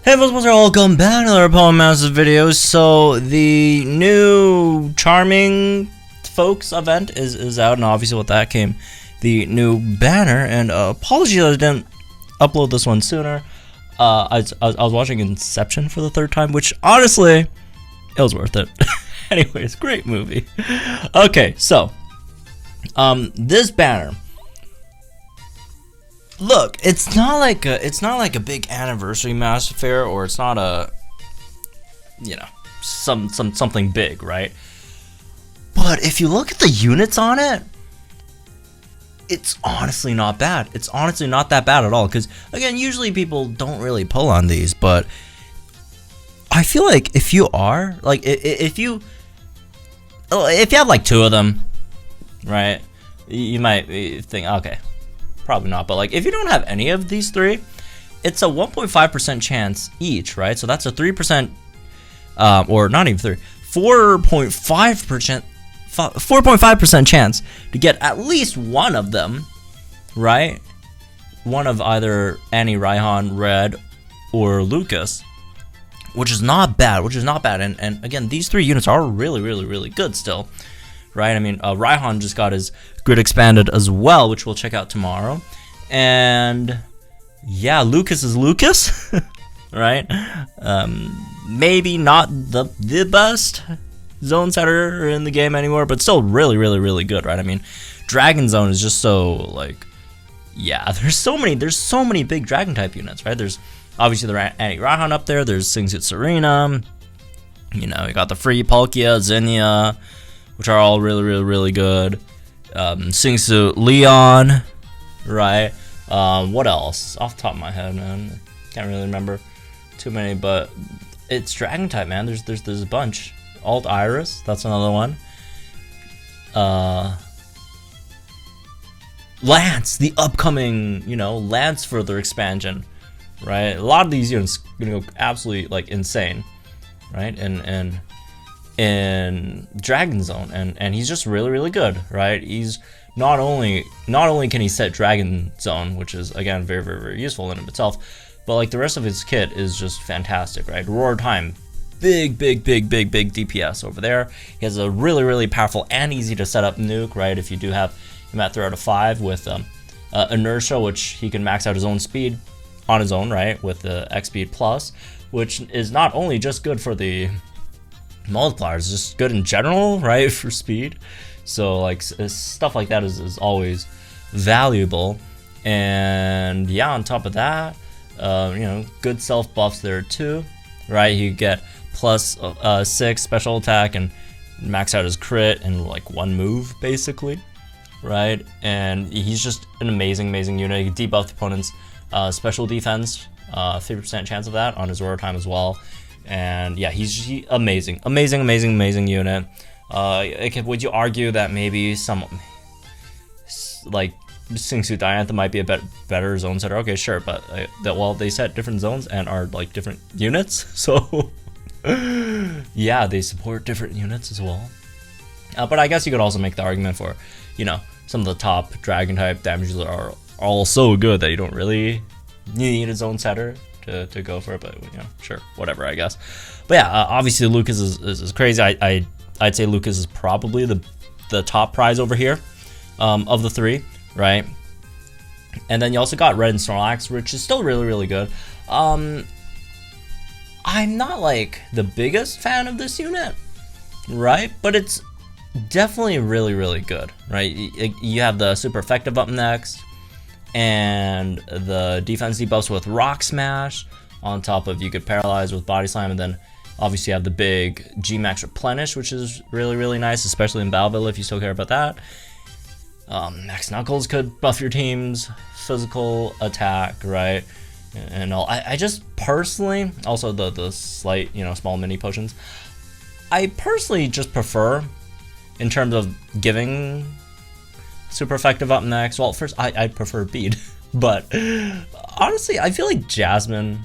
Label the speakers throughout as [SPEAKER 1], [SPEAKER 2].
[SPEAKER 1] Hey folks, welcome back to another Pokemon Masters video. So the new Charming Folks event is out, and obviously with that came the new banner. And apologies that I didn't upload this one sooner. I was watching Inception for the third time, which honestly, it was worth it. Anyways, great movie. Okay, so this banner. Look, it's not like a big anniversary Master Fair, or it's not a, you know, something big, right? But if you look at the units on it, it's honestly not bad. It's honestly not that bad at all. Because again, usually people don't really pull on these, but I feel like if you are like if you have like two of them, right, you might think, okay, probably not, but like if you don't have any of these three, it's a 1.5% chance each, right? So that's a 3%, or not even 4.5% chance to get at least one of them, right? One of either Anni Raihan, Red, or Lucas, which is not bad. And again, these three units are really good still, right? I mean, Raihan just got his grid expanded as well, which we'll check out tomorrow. And yeah, Lucas is Lucas, right? Maybe not the best zone setter in the game anymore, but still really good, right? I mean, Dragon Zone is just so like, yeah, there's so many big Dragon type units, right? There's obviously the Anni Raihan up there. There's Singsuit Serena. You know, you got the free Palkia, Zinnia, which are all really good. Singsuit Leon, right? What else? Off the top of my head, man, can't really remember too many, but it's Dragon type, man. There's a bunch. Alt Iris, that's another one. Lance, the upcoming, you know, Lance further expansion, right? A lot of these units are gonna go absolutely like insane, right? And in Dragon Zone, and he's just really good, right? He's not only can he set Dragon Zone, which is again very useful in of itself, but like the rest of his kit is just fantastic, right? Roar Time, big DPS over there. He has a really powerful and easy to set up nuke, right? If you do have him at 3 out of 5 with inertia, which he can max out his own speed on his own, right? With the X speed plus, which is not only just good for the multipliers, just good in general, right, for speed. So like stuff like that is always valuable. And yeah, on top of that, you know, good self buffs there too, right? You get plus 6 special attack and max out his crit in like one move basically, right? And he's just an amazing unit. He can debuff the opponent's special defense, 50% chance of that on his Roar Time as well. And yeah, he's amazing unit. Would you argue that maybe some like Singsuit Diantha might be a better zone setter? Okay, sure, but well, they set different zones and are like different units, so yeah, they support different units as well. But I guess you could also make the argument for, you know, some of the top Dragon type damages are all so good that you don't really need a zone setter to go for it, but you know, sure, whatever, I guess. But yeah, obviously Lucas is crazy. I'd say Lucas is probably the top prize over here, of the three, right? And then you also got Red and Snorlax, which is still really good. I'm not like the biggest fan of this unit, right? But it's definitely really good, right? You have the super effective up next, and the defense debuffs with Rock Smash, on top of you could paralyze with Body Slam, and then obviously you have the big GMax replenish, which is really nice, especially in Battleville if you still care about that. Max Knuckles could buff your team's physical attack, right? And all. I just personally, also the slight, you know, small mini potions, I personally just prefer, in terms of giving super effective up next, well, first I'd prefer Bead, but honestly I feel like Jasmine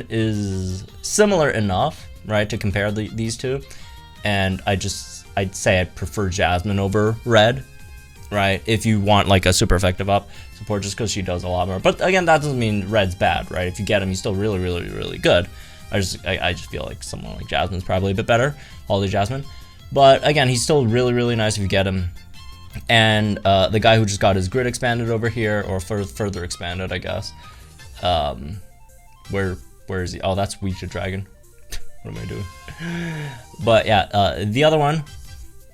[SPEAKER 1] is similar enough, right, to compare these two, and I'd say I prefer Jasmine over Red, right? If you want like a super effective up support, just because she does a lot more. But again, that doesn't mean Red's bad, right? If you get him, he's still really, really, really good. I just feel like someone like Jasmine's probably a bit better, Holiday Jasmine. But again, he's still really, really nice if you get him. And the guy who just got his grid expanded over here, or further expanded, I guess. Where is he? Oh, that's Weacha Dragon. What am I doing? But yeah, the other one,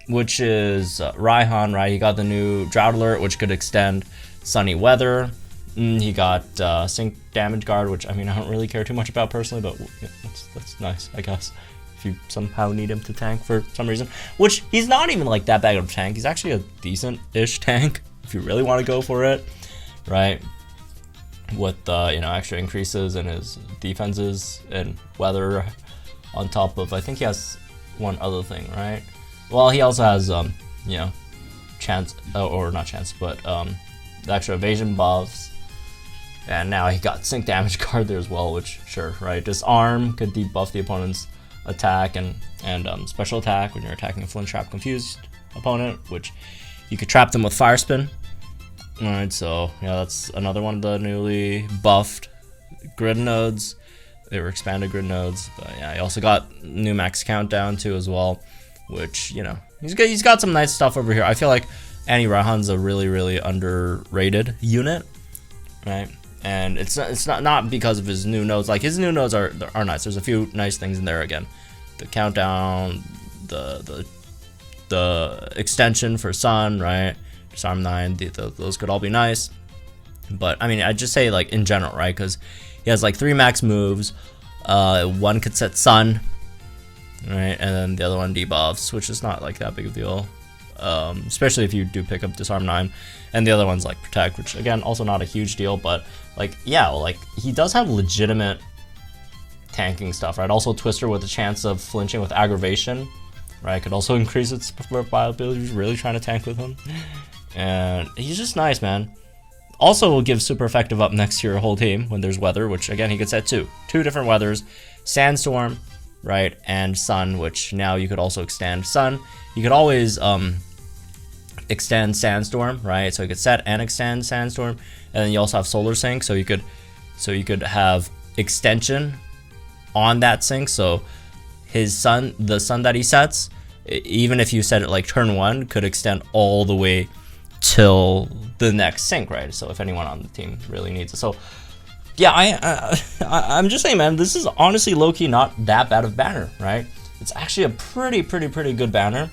[SPEAKER 1] which is Raihan, right? He got the new Drought Alert, which could extend sunny weather. He got Sync Damage Guard, which I mean I don't really care too much about personally, but yeah, that's nice, I guess. If you somehow need him to tank for some reason, which he's not even like that bad of a tank. He's actually a decent-ish tank if you really want to go for it, right? With you know, extra increases in his defenses and weather, on top of, I think he has one other thing, right? Well, he also has you know, chance, or not chance, but the extra evasion buffs, and now he got Sync Damage Guard there as well, which sure, right? Disarm could debuff the opponent's attack and special attack when you're attacking a Flint Trap confused opponent, which you could trap them with Fire Spin. Alright, so yeah, that's another one of the newly buffed grid nodes. They were expanded grid nodes, but yeah, he also got new max countdown too as well, which, you know, he's got some nice stuff over here. I feel like Anni Raihan's a really, really underrated unit, right? And it's not because of his new nodes. Like, his new nodes are nice. There's a few nice things in there again. The countdown, the extension for Sun, right? Disarm 9, those could all be nice. But I mean, I'd just say like in general, right? Because he has like 3 max moves. One could set Sun, right? And then the other one debuffs, which is not like that big of a deal. Especially if you do pick up Disarm 9. And the other one's like Protect, which again, also not a huge deal, but like, yeah, like he does have legitimate tanking stuff, right? Also Twister with a chance of flinching with aggravation, right? Could also increase its viability. He's really trying to tank with him. And he's just nice, man. Also will give super effective up next to your whole team when there's weather, which again, he could set two different weathers, Sandstorm, right? And Sun, which now you could also extend Sun. You could always, extend Sandstorm, right? So you could set and extend Sandstorm, and then you also have Solar Sync, so you could have extension on that sync. So his Sun, the Sun that he sets, even if you set it like turn 1, could extend all the way till the next sync, right? So if anyone on the team really needs it. So yeah, I'm just saying, man, this is honestly low-key not that bad of a banner, right? It's actually a pretty good banner.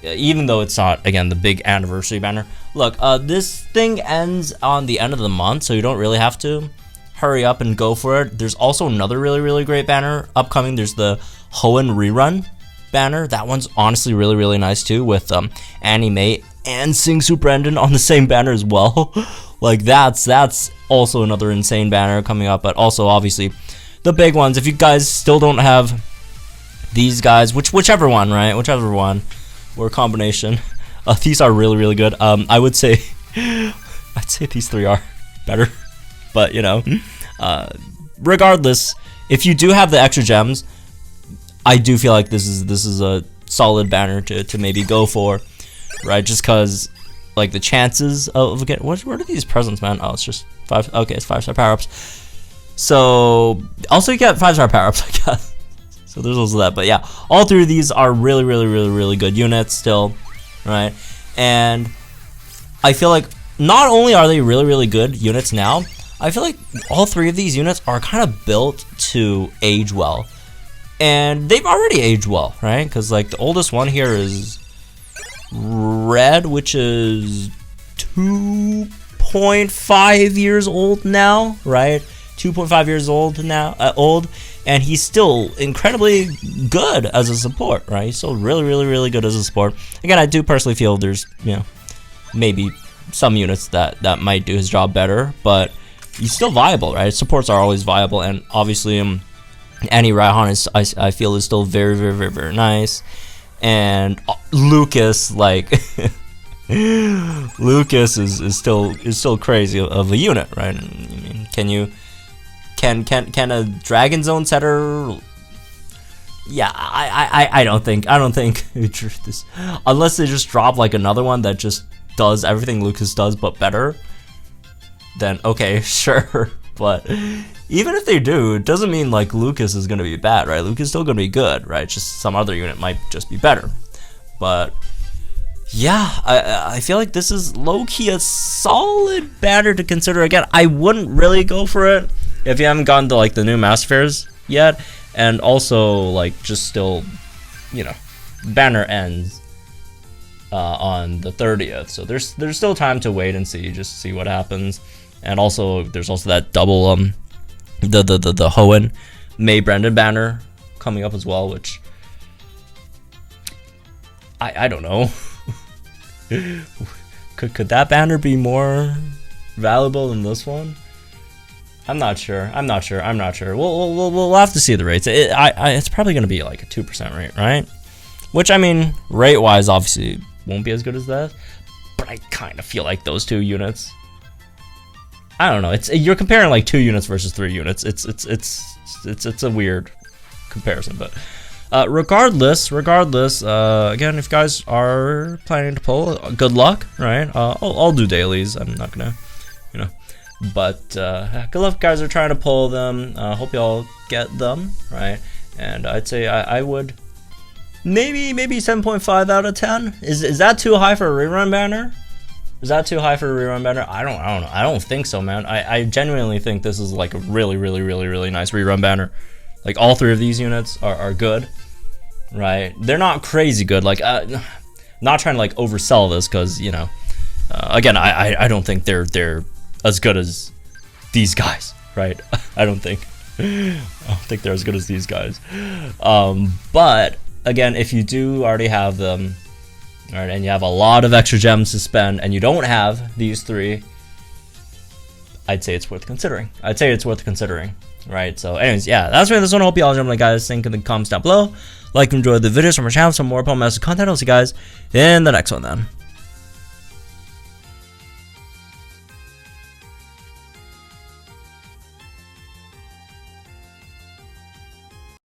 [SPEAKER 1] Even though it's not, again, the big anniversary banner. Look, this thing ends on the end of the month, so you don't really have to hurry up and go for it. There's also another really great banner upcoming. There's the Hoenn Rerun banner. That one's honestly really nice too, with Annie Mae and Sing Super Endon on the same banner as well. Like, that's also another insane banner coming up. But also, obviously, the big ones. If you guys still don't have these guys, whichever one, right? Whichever one. Or a combination. These are really good. I would say, I'd say these 3 are better, but you know, regardless, if you do have the extra gems, I do feel like this is a solid banner to maybe go for, right? Just cause like the chances of getting, what are these presents, man? Oh, it's just 5. Okay, it's 5-star power ups. So also you get 5-star power ups, I guess. So there's also that, but yeah, all 3 of these are really good units still, right? And I feel like not only are they really good units now, I feel like all 3 of these units are kind of built to age well, and they've already aged well, right? Because like the oldest one here is Red, which is 2.5 years old now, right? 2.5 years old now, and he's still incredibly good as a support, right? He's still really good as a support. Again, I do personally feel there's, you know, maybe some units that might do his job better, but he's still viable, right? Supports are always viable, and obviously Anni Raihan is, I feel, is still very nice, and Lucas, like Lucas is still crazy of a unit, right? I mean, Can a Dragon Zone setter? Yeah, I don't think this, unless they just drop like another one that just does everything Lucas does but better, then okay, sure. But even if they do, it doesn't mean like Lucas is gonna be bad, right? Lucas is still gonna be good, right? Just some other unit might just be better. But yeah, I feel like this is low-key a solid banner to consider. Again, I wouldn't really go for it if you haven't gotten to like the new Master Fairs yet, and also like just still, you know, banner ends on the 30th, so there's still time to wait and see, just see what happens. And also there's also that double the Hoenn May Brendan banner coming up as well, which I don't know. could that banner be more valuable than this one? I'm not sure. We'll have to see the rates. It's probably gonna be like a 2% rate, right? Which, I mean, rate wise obviously won't be as good as that, but I kind of feel like those two units, I don't know, you're comparing like 2 units versus 3 units. It's a weird comparison, but regardless, again, if you guys are planning to pull, good luck, right? I'll do dailies. I'm not gonna, you know, but good luck, guys are trying to pull them. Hope y'all get them, right? And I'd say I would maybe 7.5 out of 10. Is that too high for a rerun banner? Is that too high for a rerun banner? I don't know. I don't think so, man. I genuinely think this is like a really nice rerun banner. Like all 3 of these units are good, right? They're not crazy good. Like not trying to like oversell this, because you know, again, I don't think they're as good as these guys, right? I don't think they're as good as these guys. But again, if you do already have them, all right, and you have a lot of extra gems to spend, and you don't have these 3, I'd say it's worth considering. Right? So, anyways, yeah, that's for this one. I hope you all enjoyed, guys. Think in the comments down below. Like and enjoy the videos from our channel. Some more Pokemon content. I'll see you guys in the next one then.